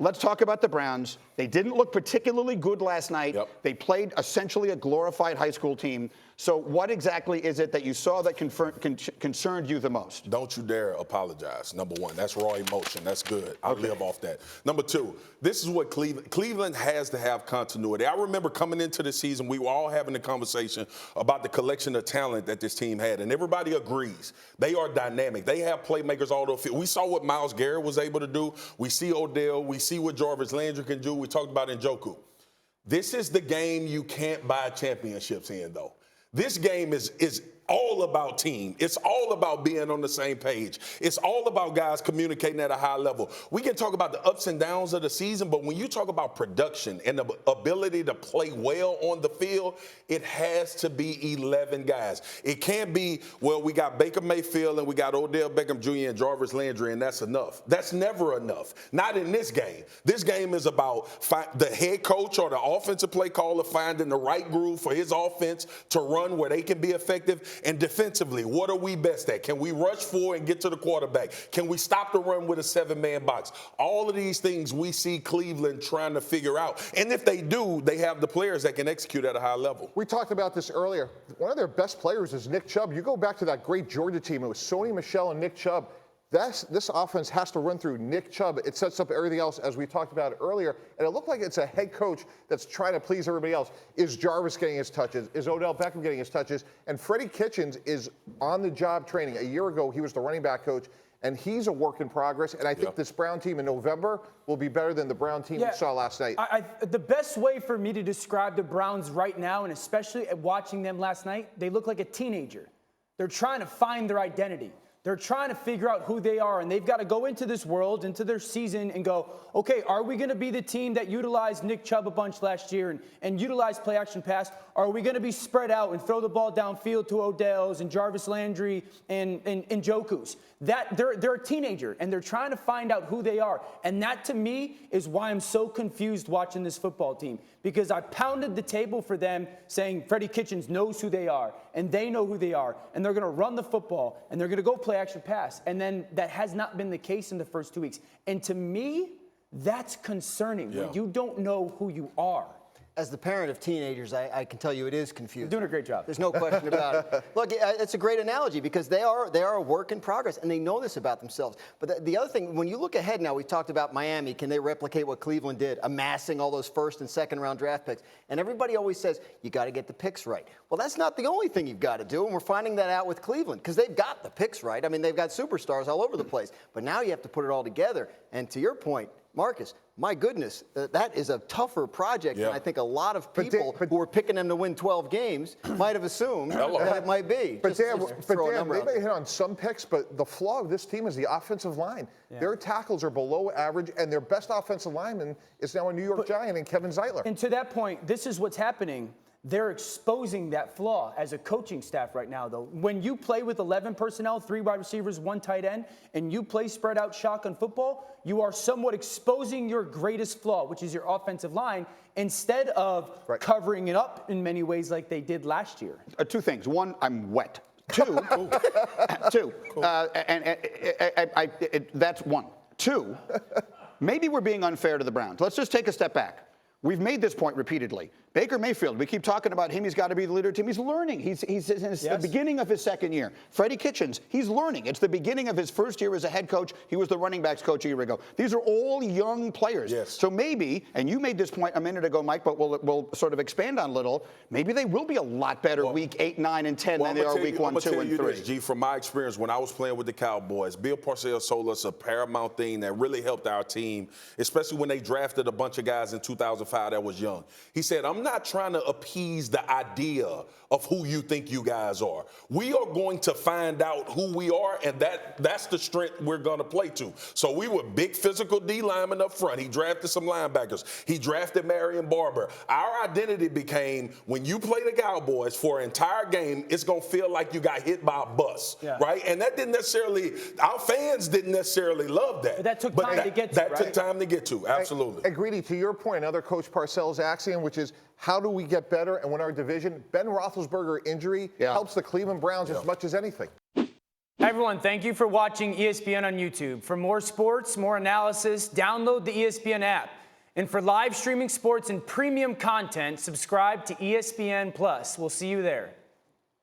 let's talk about the Browns. They didn't look particularly good last night. Yep. They played essentially a glorified high school team. So what exactly is it that you saw that concerned you the most? Don't you dare apologize, number one. That's raw emotion. That's good. I live off that. Number two, this is what Cleveland has to have continuity. I remember coming into the season, we were all having a conversation about the collection of talent that this team had, and everybody agrees. They are dynamic. They have playmakers all over the field. We saw what Myles Garrett was able to do. We see Odell. We see what Jarvis Landry can do. We talked about Njoku. This is the game you can't buy championships in, though. This game is all about team. It's all about being on the same page. It's all about guys communicating at a high level. We can talk about the ups and downs of the season, but when you talk about production and the ability to play well on the field, it has to be 11 guys. It can't be, well, we got Baker Mayfield and we got Odell Beckham Jr. and Jarvis Landry, and that's enough. That's never enough. Not in this game. This game is about the head coach or the offensive play caller finding the right groove for his offense to run where they can be effective. And defensively, what are we best at? Can we rush forward and get to the quarterback? Can we stop the run with a 7-man box? All of these things we see Cleveland trying to figure out. And if they do, they have the players that can execute at a high level. We talked about this earlier. One of their best players is Nick Chubb. You go back to that great Georgia team. It was Sony Michel and Nick Chubb. This offense has to run through Nick Chubb. It sets up everything else, as we talked about earlier. And it looked like it's a head coach that's trying to please everybody else. Is Jarvis getting his touches? Is Odell Beckham getting his touches? And Freddie Kitchens is on the job training. A year ago, he was the running back coach, and he's a work in progress. And I think this Brown team in November will be better than the Brown team we saw last night. The best way for me to describe the Browns right now, and especially watching them last night, they look like a teenager. They're trying to find their identity. They're trying to figure out who they are, and they've got to go into this world, into their season, and go, okay, are we going to be the team that utilized Nick Chubb a bunch last year and utilized play-action pass? Or are we going to be spread out and throw the ball downfield to Odell's and Jarvis Landry and Njoku's? They're a teenager, and they're trying to find out who they are. And that, to me, is why I'm so confused watching this football team, because I pounded the table for them saying Freddie Kitchens knows who they are, and they know who they are, and they're going to run the football, and they're going to go play action pass. And then that has not been the case in the first 2 weeks. And to me, that's concerning when you don't know who you are. As the parent of teenagers, I can tell you it is confusing. You're doing a great job. There's no question about it. Look, it's a great analogy because they are a work in progress, and they know this about themselves. But the other thing, when you look ahead now, we talked about Miami. Can they replicate what Cleveland did, amassing all those first and second round draft picks? And everybody always says, you got to get the picks right. Well, that's not the only thing you've got to do, and we're finding that out with Cleveland because they've got the picks right. I mean, they've got superstars all over the place. But now you have to put it all together. And to your point, Marcus, my goodness, that is a tougher project than I think a lot of people who were picking them to win 12 games might have assumed that it might be. But Dan, they may hit on some picks, but the flaw of this team is the offensive line. Their tackles are below average, and their best offensive lineman is now a New York Giant in Kevin Zeitler. And to that point, this is what's happening. They're exposing that flaw as a coaching staff right now, though. When you play with 11 personnel, 3 wide receivers, 1 tight end, and you play spread out shotgun football, you are somewhat exposing your greatest flaw, which is your offensive line, instead of covering it up in many ways like they did last year. 2 things. 1, I'm wet. 2, that's 1. 2, maybe we're being unfair to the Browns. Let's just take a step back. We've made this point repeatedly. Baker Mayfield, we keep talking about him. He's got to be the leader of the team. He's learning. He's in the beginning of his second year. Freddie Kitchens, he's learning. It's the beginning of his first year as a head coach. He was the running backs coach a year ago. These are all young players. So maybe, and you made this point a minute ago, Mike, but we'll sort of expand on a little, maybe they will be a lot better week 8, 9, and 10 than they are week 1, 2, and 3. This, G, from my experience when I was playing with the Cowboys, Bill Parcells told us a paramount thing that really helped our team, especially when they drafted a bunch of guys in 2005 that was young. He said, I'm not trying to appease the idea of who you think you guys are. We are going to find out who we are, and that's the strength we're going to play to. So we were big physical D linemen up front. He drafted some linebackers. He drafted Marion Barber. Our identity became, when you play the Cowboys for an entire game, it's going to feel like you got hit by a bus, right? And that didn't necessarily, our fans didn't necessarily love that. But that took time to get to, That took time to get to, absolutely. And Greedy, to your point, another Coach Parcells axiom, which is how do we get better and win our division? Ben Roethlisberger injury helps the Cleveland Browns as much as anything. Everyone, thank you for watching ESPN on YouTube. For more sports, more analysis, download the ESPN app. And for live streaming sports and premium content, subscribe to ESPN Plus. We'll see you there.